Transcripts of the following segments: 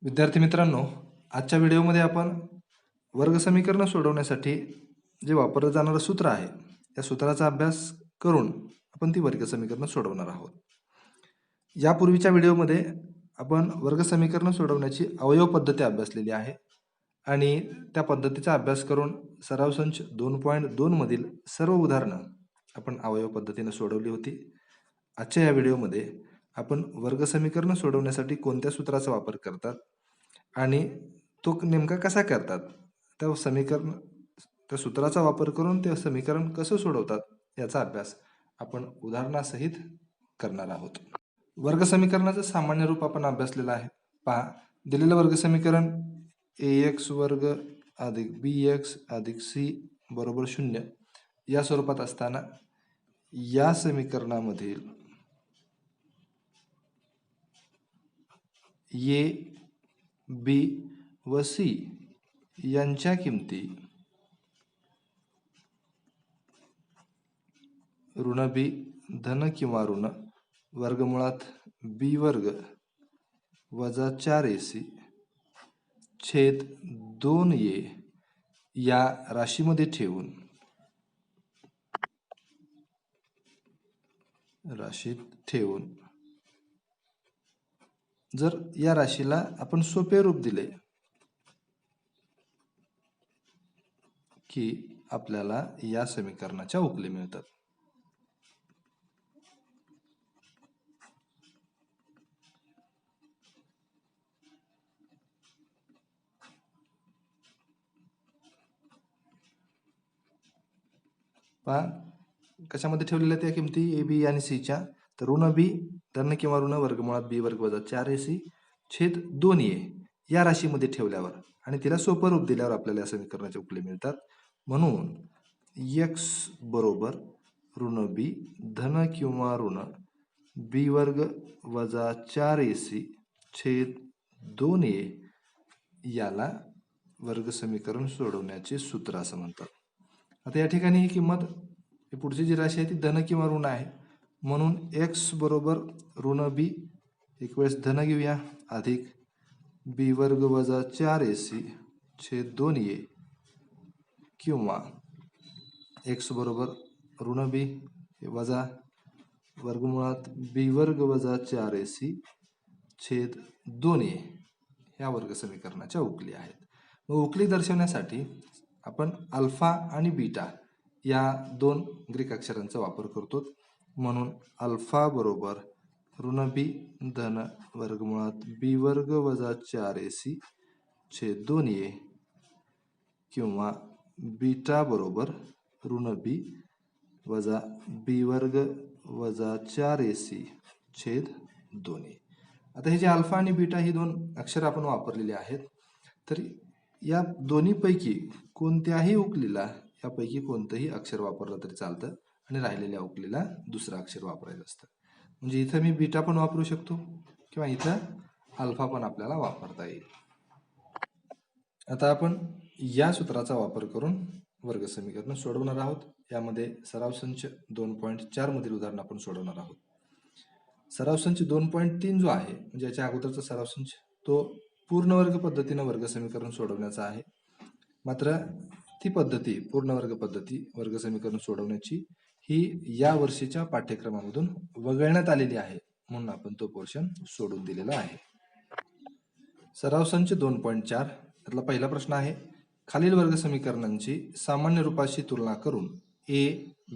विद्यार्थी मित्रांनो, आजच्या व्हिडिओमध्ये आपण वर्ग समीकरण सोडवण्यासाठी जे वापरलं जाणारं सूत्र आहे, त्या सूत्राचा अभ्यास करून आपण ती वर्ग समीकरण सोडवणार आहोत. यापूर्वीच्या व्हिडिओमध्ये आपण वर्ग समीकरण सोडवण्याची अवयव पद्धती अभ्यासलेली आहे आणि त्या पद्धतीचा अभ्यास करून सराव संच 2.2 मधील सर्व उदाहरणं आपण अवयव पद्धतीने सोडवली होती. आजच्या या व्हिडिओमध्ये आपण वर्ग समीकरण सोडवण्यासाठी कोणत्या सूत्राचा वापर करतात आणि तो नेमका कसा करतात, त्या सूत्राचा वापर करून ते समीकरण कसं सोडवतात याचा अभ्यास आपण उदाहरणासहित करणार आहोत. वर्ग समीकरणाचं सामान्य रूप आपण अभ्यासलेलं आहे. पहा, दिलेलं वर्ग समीकरण ax वर्ग अधिक bx अधिक c बरोबर 0 या स्वरूपात असताना या समीकरणामधील a, b व c यांच्या किमती ऋण b धन किंवा ऋण वर्गमुळात b वर्ग वजा 4ac छेद 2a या राशीमध्ये ठेवून जर या राशीला आपण सोपे रूप दिले की आपल्याला या समीकरणाच्या उकली मिळतात. पहा, कशामध्ये ठेवलेल्या त्या किमती ए बी आणि सी च्या, तर ऋण बी धन किंवा ऋण वर्गमुळात बी वर्ग वजा 4ac छेद 2a या राशीमध्ये ठेवल्यावर आणि तिला सोपं रूप दिल्यावर आपल्याला या समीकरणाचे उकले मिळतात. म्हणून x बरोबर ऋण बी धन किंवा ऋण बी वर्ग वजा 4ac छेद 2a याला वर्ग समीकरण सोडवण्याचे सूत्र असं म्हणतात. आता या ठिकाणी ही किंमत, पुढची जी राशी आहे ती धन किंवा ऋण आहे, म्हणून x बरोबर ऋण बी एक वेळेस धन घेऊया अधिक बी वर्ग वजा 4ac छेद 2a किंवा x बरोबर ऋण बी वजा वर्गमुळात बी वर्ग वजा 4ac छेद 2a ह्या वर्ग समीकरणाच्या उकली आहेत. मग उकली दर्शवण्यासाठी आपण अल्फा आणि बीटा या दोन ग्रीक अक्षरांचा वापर करतो. म्हणून अल्फा बरोबर ऋण बी धन वर्गमुळात बी वर्ग वजा 4ac छेद 2a किंवा बीटा बरोबर ऋण बी वजा बी वर्ग वजा 4ac छेद 2a. आता हे जे अल्फा आणि बीटा ही दोन अक्षर आपण वापरलेली आहेत, तर या दोन्हीपैकी कोणत्याही उकलीला यापैकी कोणतंही अक्षर वापरलं तरी चालतं आणि राहिलेल्या उकलीला दुसरं अक्षर वापरायचं असतं. म्हणजे इथं मी बीटा पण वापरू शकतो किंवा इथं अल्फा पण आपल्याला वापरता येईल. आता आपण या सूत्राचा वापर करून वर्ग समीकरण सोडवणार आहोत. यामध्ये सराव संच 2.4 मधील उदाहरण आपण सोडवणार आहोत. सराव संच 2.3 जो आहे, म्हणजे याच्या अगोदरचा सराव संच, तो पूर्ण वर्ग पद्धतीने वर्ग समीकरण सोडवण्याचा आहे. मात्र ती पद्धती, पूर्ण वर्ग पद्धती वर्ग समीकरण सोडवण्याची, ही या वर्षीच्या पाठ्यक्रमामधून वगळण्यात आलेली आहे, म्हणून आपण तो पोर्शन सोडून दिलेला आहे. सराव संच 2.4 त्यातला पहिला प्रश्न आहे, खालील वर्ग समीकरणांची सामान्य रूपाशी तुलना करून ए,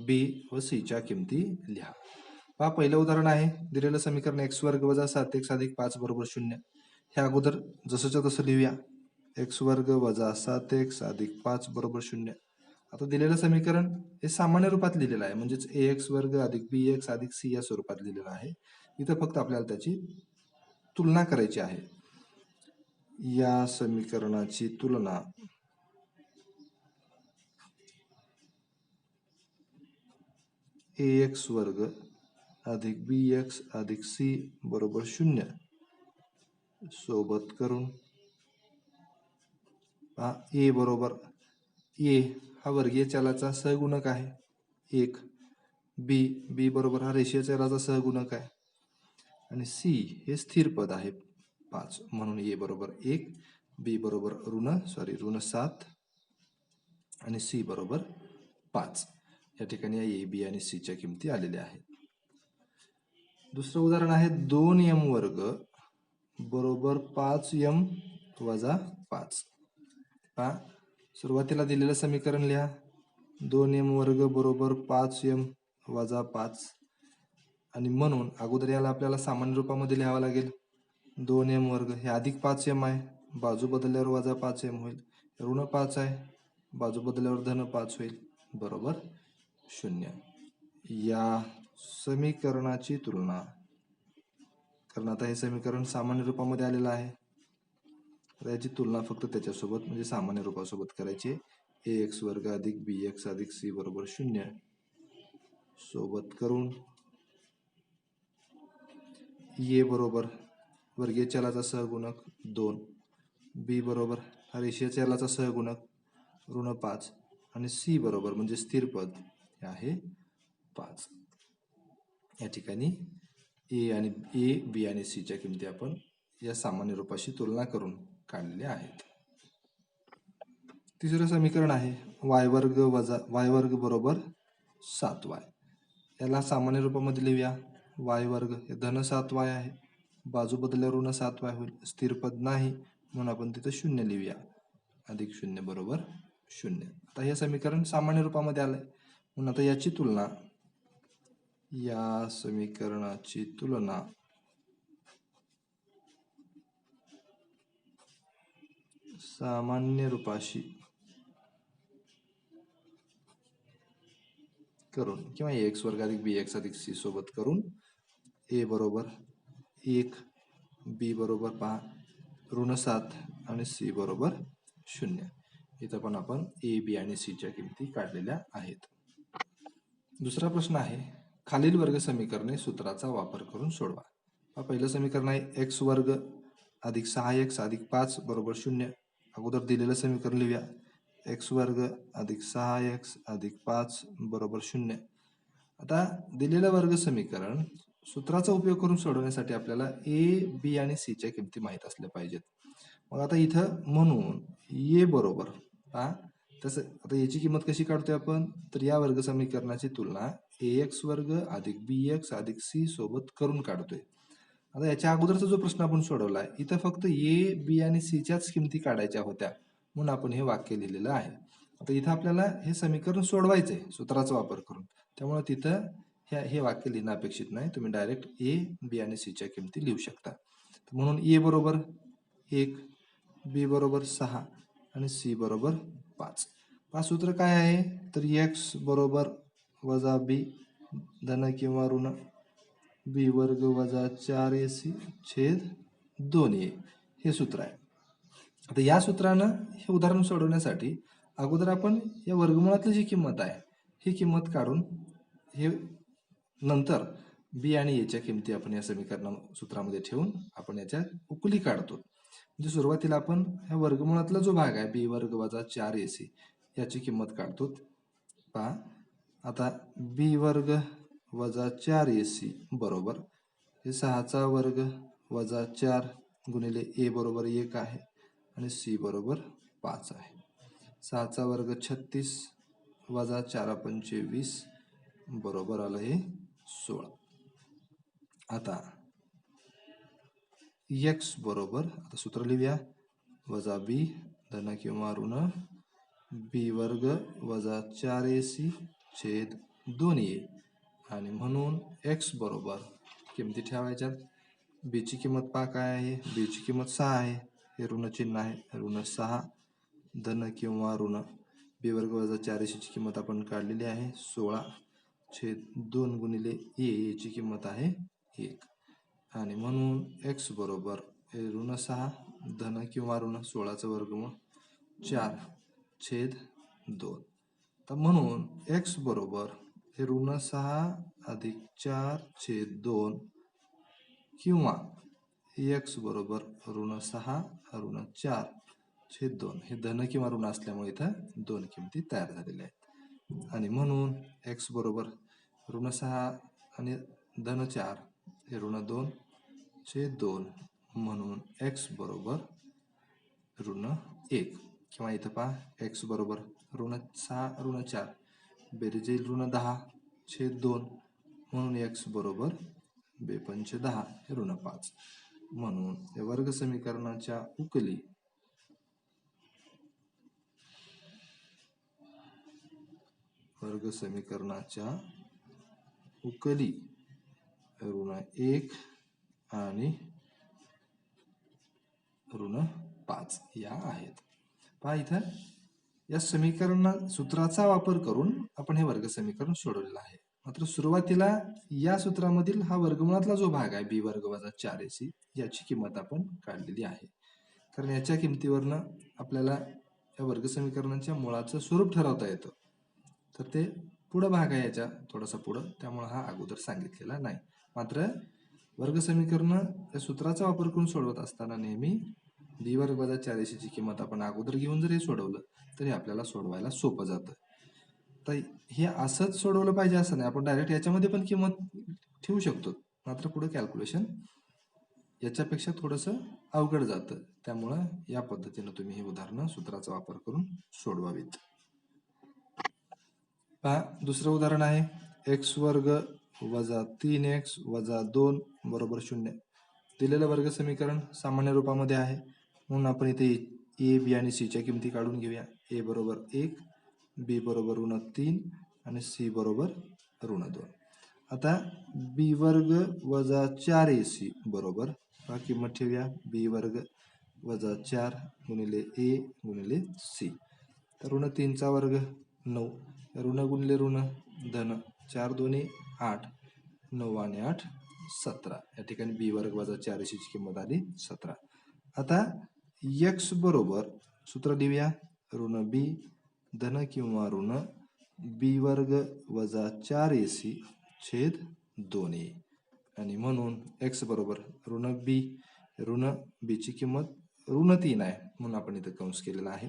बी व सी च्या किमती लिहा. पहा, पहिलं उदाहरण आहे, दिलेलं समीकरण एक्स वर्ग वजा 7x अधिक 5 बरोबर 0. हे अगोदर जसंच्या तसं लिहूया. एक्स वर्ग वजा 7x अधिक 5 बरोबर 0. आता दिलेलं समीकरण हे सामान्य रूपात लिहिलेलं आहे, म्हणजेच ax वर्ग अधिक bx अधिक c या स्वरूपात लिहिलेलं आहे. इथं फक्त आपल्याला त्याची तुलना करायची आहे. या समीकरणाची तुलना ax वर्ग अधिक bx अधिक c बरोबर 0 सोबत करून a बरोबर a हा वर्गीय चलाचा सहगुणक आहे 1, b बरोबर हा रेषीय चलाचा सहगुणक आहे आणि c हे स्थिर पद आहे 5 म्हणून ए बरोबर 1, बी बरोबर ऋण 7 आणि सी बरोबर 5. या ठिकाणी ए बी आणि सी च्या किमती आलेल्या आहेत. दुसरं उदाहरण आहे 2m वर्ग बरोबर 5m वजा 5. पहा, सुरुवातीला दिलेलं समीकरण लिहा. 2m वर्ग बरोबर 5m वजा 5 आणि म्हणून अगोदर याला आपल्याला सामान्य रूपामध्ये लिहावं लागेल. 2m वर्ग हे अधिक 5m आहे, बाजू बदलल्यावर वजा 5m होईल. ऋण 5 आहे, बाजू बदलल्यावर धन 5 होईल, बरोबर 0. या समीकरणाची तुलना, कारण आता हे समीकरण सामान्य रूपामध्ये आलेलं आहे, याची तुलना फक्त त्याच्यासोबत म्हणजे सामान्य रूपासोबत करायची. ax वर्ग अधिक bx अधिक c बरोबर 0 सोबत करून ए बरोबर वर्गीय चलाचा सहगुणक 2, बी बरोबर हा रेषीय चलाचा सहगुणक ऋण 5 आणि सी बरोबर म्हणजे स्थिर पद हे आहे 5. या ठिकाणी ए बी आणि सी च्या किमती आपण या सामान्य रूपाशी तुलना करून काढलेल्या आहेत. तिसरं समीकरण आहे y वर्ग वजा y वर्ग बरोबर 7y. याला सामान्य रूपामध्ये लिहूया. y वर्ग हे धन 7y आहे, बाजू बदलल्यावर ऋण 7y होईल, स्थिर पद नाही म्हणून आपण तिथं 0 लिहूया. अधिक 0 बरोबर 0. आता हे समीकरण सामान्य रूपामध्ये आलंय म्हणून आता याची तुलना, या समीकरणाची तुलना सामान्य रूपाशी करून किंवा एक्स वर्ग अधिक बी एक्स अधिक सी सोबत करून ए बरोबर 1, बी बरोबर पहा ऋण 7 आणि सी बरोबर 0. इथं पण आपण ए बी आणि सी च्या किमती काढलेल्या आहेत. दुसरा प्रश्न आहे खालील वर्ग समीकरणे सूत्राचा वापर करून सोडवा. पहिलं समीकरण आहे एक्स वर्ग अधिक 6x अधिक 5 बरोबर 0. अगोदर दिलेलं समीकरण लिहूया. एक्स वर्ग अधिक 6x अधिक 5 बरोबर 0. आता दिलेलं वर्ग समीकरण सूत्राचा उपयोग करून सोडवण्यासाठी आपल्याला ए बी आणि सी च्या किमती माहीत असल्या पाहिजेत. मग आता इथं म्हणून ए बरोबर पहा तसं आता याची किंमत कशी काढतोय आपण, तर या वर्ग समीकरणाची तुलना ax वर्ग अधिक bx अधिक c सोबत करून काढतोय. आता याच्या अगोदरचा जो प्रश्न आपण सोडवलाय इथं फक्त ए बी आणि सी च्याच किमती काढायच्या होत्या म्हणून आपण हे वाक्य लिहिलेलं आहे. आता इथं आपल्याला हे समीकरण सोडवायचंय सूत्राचा वापर करून, त्यामुळे तिथं हे वाक्य लिहिणं अपेक्षित नाही. तुम्ही डायरेक्ट ए बी आणि सी च्या किमती लिहू शकता. म्हणून ए बरोबर 1, बी बरोबर 6 आणि सी बरोबर 5. सूत्र काय आहे तर एक्स बरोबर वजा बी धन किंवा ऋण बी वर्ग वजा 4ac छेद 2a हे सूत्र आहे. आता या सूत्रानं हे उदाहरण सोडवण्यासाठी अगोदर आपण या वर्गमुळातली जी किंमत आहे ही किंमत काढून हे नंतर बी आणि ए च्या किमती आपण या समीकरण सूत्रामध्ये ठेवून आपण याच्या उकली काढतो. म्हणजे सुरुवातीला आपण ह्या वर्गमुळातला जो भाग आहे बी वर्ग वजा 4ac याची किंमत काढतो. पहा आता बी वर्ग वजा 4ac बरोबर हे 6चा वर्ग वजा 4 गुणिले ए बरोबर 1 आहे आणि सी बरोबर 5 आहे. 6चा वर्ग 36 वजा 4 पंचे 20 बरोबर आलं हे 16. आता एक्स बरोबर आता सूत्र लिहूया वजा बी धन किंवा ऋण बी वर्ग वजा 4ac छेद 2a आणि म्हणून एक्स बरोबर किमती ठेवायच्यात. बी ची किंमत पहा काय आहे, बी ची किंमत 6 आहे, हे ऋण चिन्ह आहे, ऋण 6 धन किंवा ऋण बी वर्ग वजा 4ac ची किंमत आपण काढलेली आहे 16 छेद 2 गुणिले ए ची किंमत आहे 1 आणि म्हणून एक्स बरोबर हे ऋण 6 धन किंवा ऋण 16चं वर्गमूळ 4 छेद 2. तर म्हणून एक्स बरोबर हे ऋण 6 अधिक 4 छेद 2 किंवा एक्स बरोबर ऋण 6 ऋण 4 छेद 2 हे धन किंवा ऋण असल्यामुळे इथं दोन किमती तयार झालेल्या आहेत. आणि म्हणून एक्स बरोबर ऋण 6 आणि धन 4 हे ऋण 2 छेद 2 म्हणून x बरोबर ऋण 1 किंवा इथं पहा x बरोबर ऋण 6 ऋण 4 बेरीज येईल ऋण 10 छेद 2 म्हणून x बरोबर बेपंचे 10 हे ऋण 5 म्हणून या वर्ग समीकरणाच्या उकली ऋण 1 आणि ऋण 5 या आहेत. पहा इथं या समीकरण सूत्राचा वापर करून आपण हे वर्ग समीकरण सोडवलेलं आहे. मात्र सुरुवातीला या सूत्रामधील हा वर्गमुळातला जो भाग आहे बी वर्ग वजा 4ac याची किंमत आपण काढलेली आहे. कारण याच्या किमतीवरनं आपल्याला या वर्ग समीकरणाच्या मुळाचं स्वरूप ठरवता येतं. तर ते पुढं भाग आहे याच्या थोडासा पुढं, त्यामुळे हा अगोदर सांगितलेला नाही. मात्र वर्ग समीकरण या सूत्राचा वापर करून सोडवत असताना नेहमी बी वर्ग वजा 4ac ची किंमत आपण अगोदर घेऊन जर हे सोडवलं तरी आपल्याला सोडवायला सोपं जातं. तर हे असंच सोडवलं पाहिजे असं नाही, आपण डायरेक्ट याच्यामध्ये पण किंमत ठेवू शकतो. मात्र पुढे कॅल्क्युलेशन याच्यापेक्षा थोडंसं अवघड जातं. त्यामुळं या पद्धतीनं तुम्ही हे उदाहरणं सूत्राचा वापर करून सोडवावीत. पहा दुसरं उदाहरण आहे x वर्ग वजा 3x वजा 2 बरोबर 0. दिलेलं वर्ग समीकरण सामान्य रूपामध्ये आहे म्हणून आपण इथे a, b आणि c च्या किमती काढून घेऊया. a बरोबर 1, b बरोबर ऋण 3 आणि c बरोबर ऋण 2. आता b वर्ग वजा 4ac बरोबर किंमत ठेवूया b वर्ग वजा 4 गुणिले a गुणिले c. तर ऋण 3 चा वर्ग 9, ऋण गुणिले ऋण धन 4 दोन्ही 8, 9 आणि 8 17. या ठिकाणी बी वर्ग वजा 4ac ची किंमत आली 17. आता x बरोबर सूत्र लिहूया ऋण b धन किंवा ऋण b वर्ग वजा 4ac छेद 2a आणि म्हणून x बरोबर ऋण b ची किंमत ऋण 3 आहे म्हणून आपण इथं कंस केलेला आहे.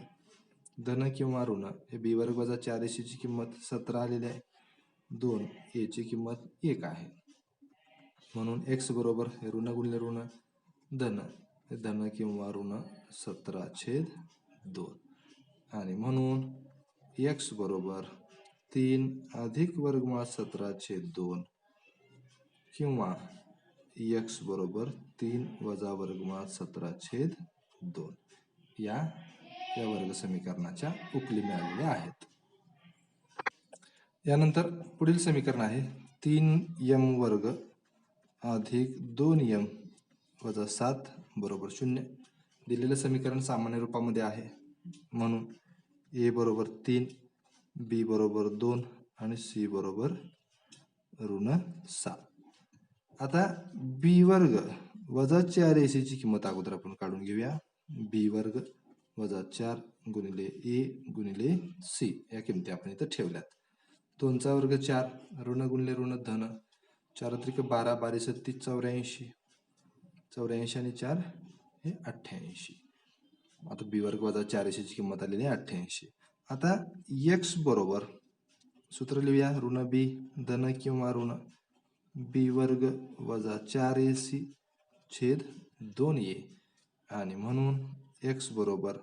धन किंवा ऋण हे बी वर्ग वजा 4ac ची किंमत 17 आलेली आहे. 2a ची किंमत 1 आहे म्हणून x बरोबर हे ऋण गुणिले ऋण धन किंवा ऋण 17 छेद 2 आणि म्हणून x बरोबर 3 अधिक वर्गमुळात 17 छेद 2 किंवा x बरोबर 3 वजा वर्गमुळात 17 छेद 2 या वर्ग समीकरणाच्या उकली मिळालेल्या आहेत. यानंतर पुढील समीकरण आहे 3m वर्ग अधिक 2m वजा 7 बरोबर 0. दिलेलं समीकरण सामान्य रूपामध्ये आहे म्हणून a बरोबर 3, b बरोबर 2 आणि c बरोबर ऋण 7. आता b वर्ग वजा 4ac ची किंमत अगोदर आपण काढून घेऊया. b वर्ग वजा 4 गुणिले a गुणिले c या किमती आपण इथं ठेवल्यात. 2 चा वर्ग 4, ऋण गुणिले ऋण धन 4 त्रिक 12, 12 37 84, 84 आणि 4 हे 88. आता बी वर्ग वजा 4ac ची किंमत आलेली आहे 88. आता x बरोबर सूत्र लिहूया ऋण b धन किंवा ऋण b वर्ग वजा 4ac छेद 2a आणि म्हणून x बरोबर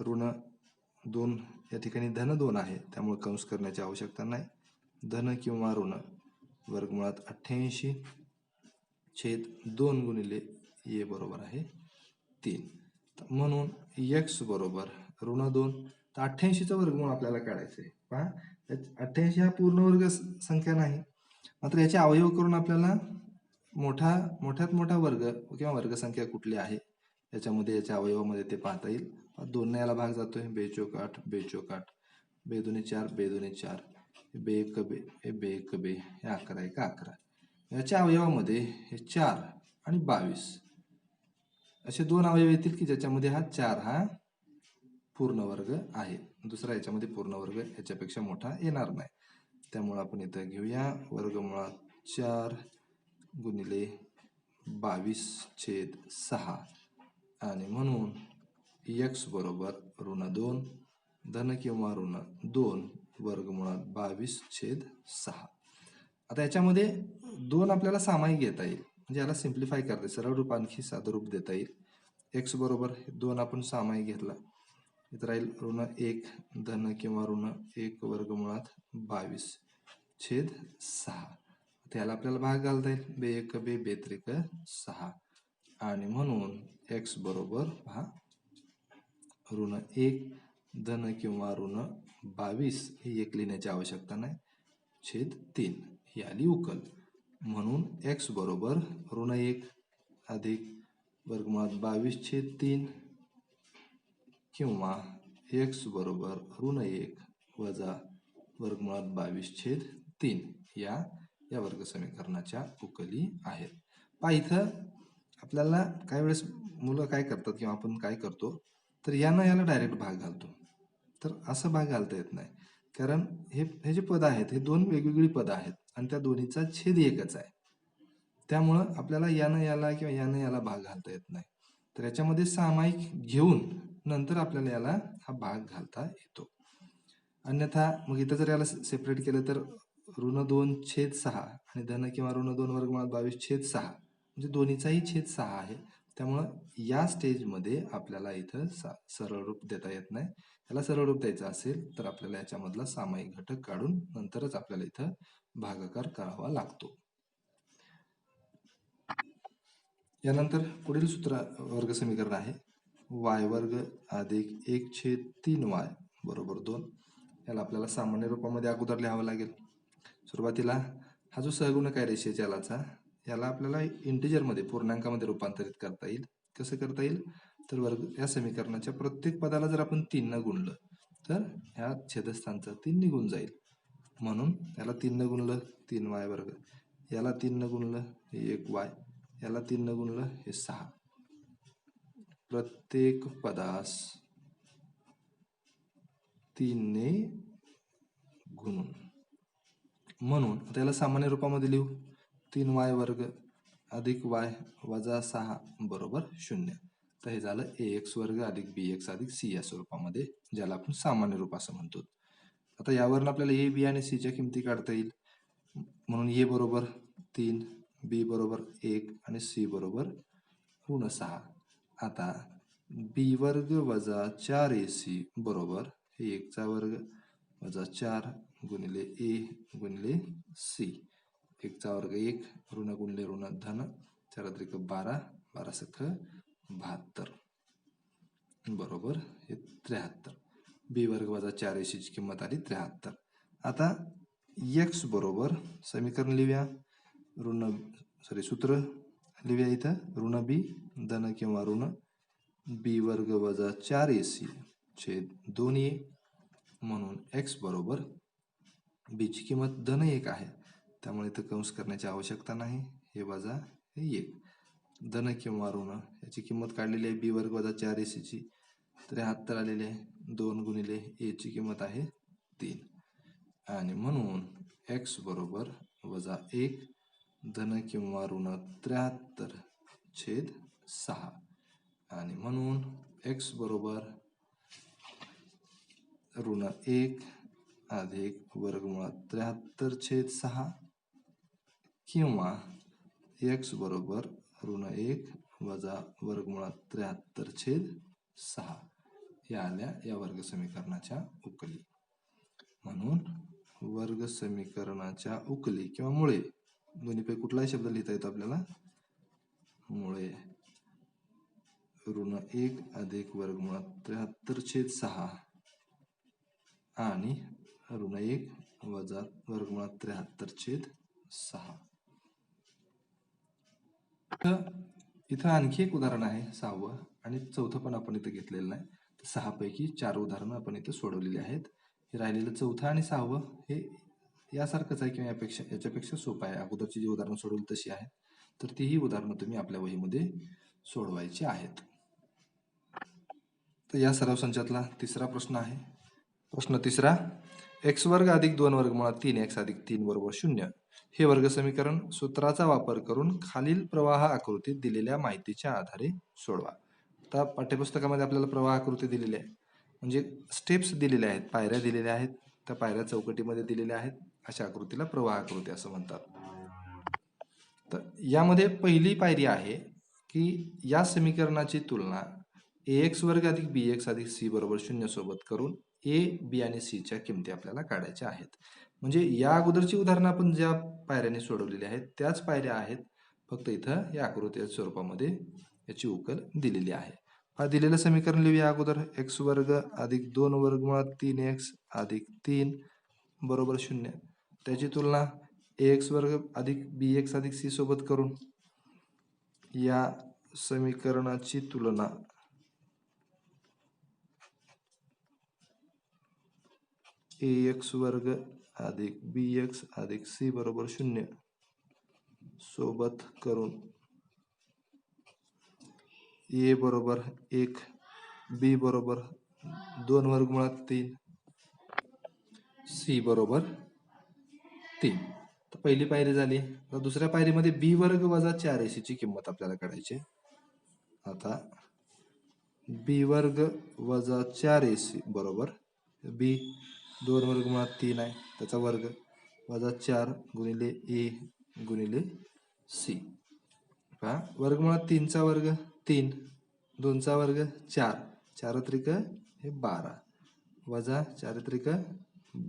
ऋण 2 या ठिकाणी धन 2 आहे त्यामुळे कंस करण्याची आवश्यकता नाही. धन किंवा ऋण वर्गमुळात 88 छेद 2 गुणिले a बरोबर आहे 3. म्हणून x बरोबर ऋण 2. तर 88 चा वर्गमूळ आपल्याला काढायचं आहे. पहा 88 हा पूर्ण वर्ग संख्या नाही, मात्र याचे अवयव करून आपल्याला मोठ्यात मोठा वर्ग किंवा वर्गसंख्या कुठली आहे याच्यामध्ये याच्या अवयवामध्ये ते पाहता येईल. 2 ने याला भाग जातोय, 2 चोक 8, 2 चोक 8, 2 दुनी 4, 2 दुनी 4, 2 एक बे, 2 एक बे, हे 11 एक 11. याच्या अवयवामध्ये हे 4 आणि 22 असे 2 अवयव येतील की ज्याच्यामध्ये हा 4 हा पूर्ण वर्ग आहे. दुसरा याच्यामध्ये पूर्ण वर्ग याच्यापेक्षा मोठा येणार नाही. त्यामुळे आपण इथं घेऊया वर्गमुळात 4 गुणिले 22 छेद 6 आणि म्हणून x बरोबर ऋण 2 धन किंवा ऋण 2 वर्गमुळात 22 छेद 6. आता याच्यामध्ये 2 आपल्याला सामायिक घेता येईल म्हणजे याला सिम्प्लिफाय करते, सरळ रूप आणखी साधं रूप देता येईल. एक्स बरोबर 2 आपण सामायिक घेतला, इथं राहील ऋण 1 धन किंवा ऋण 1 वर्गमुळात 22/6. त्याला आपल्याला भाग घालता येईल, बे 1 बे बे 3 6 आणि म्हणून एक्स बरोबर पहा ऋण 1 धन किंवा ऋण 22 ही एक लिहिण्याची आवश्यकता नाही, छेद 3 ही आली उकल. म्हणून एक्स बरोबर ऋण 1 अधिक वर्गमुळात 22/3 किंवा एक्स बरोबर ऋण 1 वजा वर्गमुळात 22/3 या वर्ग समीकरणाच्या उकली आहेत. पहा इथं आपल्याला काही वेळेस मुलं काय करतात किंवा आपण काय करतो, तर याला डायरेक्ट भाग घालतो. तर असं भाग घालता येत नाही, कारण हे जे पद आहेत हे दोन वेगवेगळी पदं आहेत आणि त्या दोन्हीचा छेद एकच आहे. त्यामुळं आपल्याला याला किंवा याला भाग घालता येत नाही. तर याच्यामध्ये सामायिक घेऊन नंतर आपल्याला याला हा भाग घालता येतो. अन्यथा मग इथं जर याला सेपरेट केलं तर ऋण 2/6 आणि धन किंवा ऋण 2 वर्गमुळात 22/6 म्हणजे दोन्हीचाही छेद 6 आहे. त्यामुळं या स्टेजमध्ये आपल्याला इथं सरळ रूप देता येत नाही. याला सरळ रूप द्यायचं असेल तर आपल्याला याच्यामधला सामायिक घटक काढून नंतरच आपल्याला इथं भागाकार करावा लागतो. यानंतर पुढील वर्ग समीकरण आहे y वर्ग अधिक 1/3y बरोबर 2. याला आपल्याला सामान्य रूपामध्ये अगोदर लिहावं लागेल. सुरुवातीला हा जो सहगुणक आहे रेषीय चलाचा, याला आपल्याला इंटिजरमध्ये पूर्णांकामध्ये रूपांतरित करता येईल. कसं करता येईल, तर या समीकरणाच्या प्रत्येक पदाला जर आपण 3 न गुणलं तर ह्या छेदस्थानचा 3 निघून जाईल. म्हणून याला 3 न गुणलं 3y वर्ग, याला 3 न गुणलं 1y, याला 3 न गुणलं हे 6. प्रत्येक पदास 3 ने गुणून, म्हणून त्याला सामान्य रूपामध्ये लिहू 3y वर्ग अधिक y वजा 6 बरोबर 0. तर हे झालं ax वर्ग अधिक bx अधिक c या स्वरूपामध्ये, ज्याला आपण सामान्य रूप असं म्हणतो. आता यावरून आपल्याला a, b आणि c च्या किमती काढता येईल. म्हणून a बरोबर 3, b बरोबर 1 आणि c बरोबर ऋण 6. आता b वर्ग वजा 4ac बरोबर 1 चा वर्ग वजा 4 गुणिले a गुणिले c. 1 चा वर्ग 1, ऋण गुणिले ऋण धन, 4 त्रिक 12, 12 सख 72 बरोबर हे 73. b वर्ग वजा 4ac ची किंमत आली 73. आता x बरोबर समीकरण लिहूया, सूत्र लिहूया इथं ऋण b धन किंवा ऋण b वर्ग वजा 4ac छेद 2a. म्हणून x बरोबर b ची किंमत धन 1 आहे, त्यामुळे इथं कंस करण्याची आवश्यकता नाही, हे वजा हे 1. धन किंवा ऋण याची किंमत काढलेली आहे b वर्ग वजा 4ac ची 73 आलेली आहे. 2 गुणिले a ची किंमत आहे 3 आणि म्हणून x बरोबर वजा 1 धन किंवा ऋण 73 छेद 6 आणि म्हणून x बरोबर ऋण 1 अधिक वर्गमुळात 73/6 किंवा x बरोबर ऋण 1 वजा वर्गमुळात 73/6 या आल्या या वर्ग समीकरणाच्या उकली. म्हणून वर्ग समीकरणाच्या उकली किंवा मुळे, दोन्हीपैकी कुठलाही शब्द लिहिता येतो आपल्याला, मुळे ऋण 1 अधिक वर्गमुळात 73/6 आणि ऋण 1 वजा वर्गमुळात 73/6. इथं आणखी एक उदाहरण आहे 6वं, आणि 4थं पण आपण इथं घेतलेलं नाही. 6 पैकी 4 उदाहरणं आपण इथं सोडवलेली आहेत. हे राहिलेलं 4थं आणि 6वं हे यासारखंच आहे किंवा याच्यापेक्षा सोपं आहे. अगोदरची जी उदाहरणं सोडवली तशी आहेत, तर तीही उदाहरणं तुम्ही आपल्या वहीमध्ये सोडवायची आहेत. तर या सराव संचातला तिसरा प्रश्न आहे. प्रश्न तिसरा, x वर्ग अधिक 2 वर्गमुळात 3x अधिक 3 बरोबर 0 हे वर्ग समीकरण सूत्राचा वापर करून खालील प्रवाह आकृतीत दिलेल्या माहितीच्या आधारे सोडवा. आता पाठ्यपुस्तकामध्ये आपल्याला प्रवाह आकृती दिलेली आहे, म्हणजे स्टेप्स दिलेल्या आहेत, पायऱ्या दिलेल्या आहेत, त्या पायऱ्या चौकटीमध्ये दिलेल्या आहेत. अशा आकृतीला प्रवाह आकृती असं म्हणतात. तर यामध्ये पहिली पायरी आहे की या समीकरणाची तुलना ax वर्ग अधिक bx अधिक c बरोबर 0 सोबत करून a, b आणि c च्या किमती आपल्याला काढायच्या आहेत. म्हणजे या अगोदरची उदाहरणं आपण ज्या पायऱ्याने सोडवलेली आहेत त्याच पायऱ्या आहेत, फक्त इथं या आकृती स्वरूपामध्ये याची उकल दिलेली आहे. हा दिलेलं समीकरण लिहूया अगोदर. x वर्ग अधिक 2 वर्गमुळात 3x अधिक 3 बरोबर 0. त्याची तुलना ax वर्ग अधिक bx अधिक c सोबत करून या समीकरणाची तुलना ax वर्ग अधिक bx अधिक c बरोबर 0 सोबत करून a बरोबर 1, b बरोबर 2 वर्गमुळात 3, c बरोबर 3. तर पहिली पायरी झाली. तर दुसऱ्या पायरीमध्ये b वर्ग वजा 4ac ची किंमत आपल्याला काढायची. आता b वर्ग वजा 4ac बरोबर b 2 वर्गमुळात 3 आहे त्याचा वर्ग वजा 4 गुणिले a गुणिले c. पहा वर्गमुळात 3चा वर्ग 3, 2चा वर्ग 4, 4 त्रिक हे 12 वजा 4 त्रिक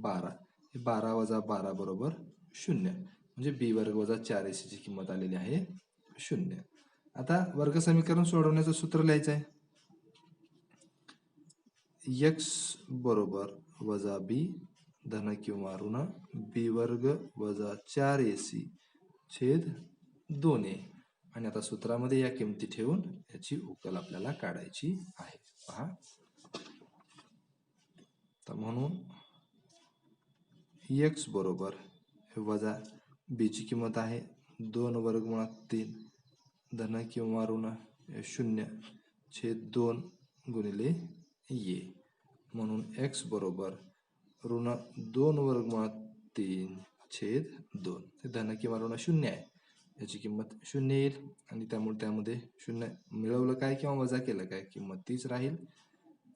12, 12 वजा 12 बरोबर 0. म्हणजे b वर्ग वजा 4ac ची किंमत आलेली आहे 0. आता वर्ग समीकरण सोडवण्याचं सूत्र लिहायचं आहे. x बरोबर वजा b धन किंवा ऋण b वर्ग वजा 4ac छेद 2a. आणि आता सूत्रामध्ये या किमती ठेवून याची उकल आपल्याला काढायची आहे. पहा तर म्हणून x बरोबर वजा b ची किंमत आहे 2 वर्गमुळात 3 धन किंवा ऋण 0 छेद 2 गुणिले a. म्हणून x बरोबर ऋण 2 वर्गमुळात 3 छेद 2. धन किंवा ऋण 0 आहे, याची किंमत 0 येईल आणि त्यामुळे त्यामध्ये 0 मिळवलं काय किंवा वजा केलं काय किंमत तीच राहील.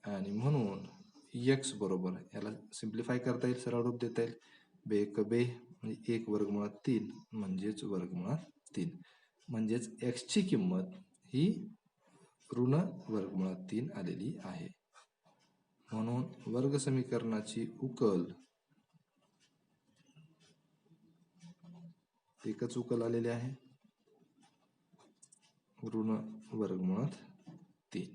आणि म्हणून x बरोबर याला सिम्प्लिफाय करता येईल, सरळ रूप देता येईल. बेक बे म्हणजे 1 वर्गमुळात 3 म्हणजेच वर्गमुळात 3. म्हणजेच x ची किंमत ही ऋण वर्गमुळात 3 आलेली आहे. म्हणून वर्ग समीकरणाची उकल एकच उकल आलेली आहे, ऋण वर्गमुळात 3.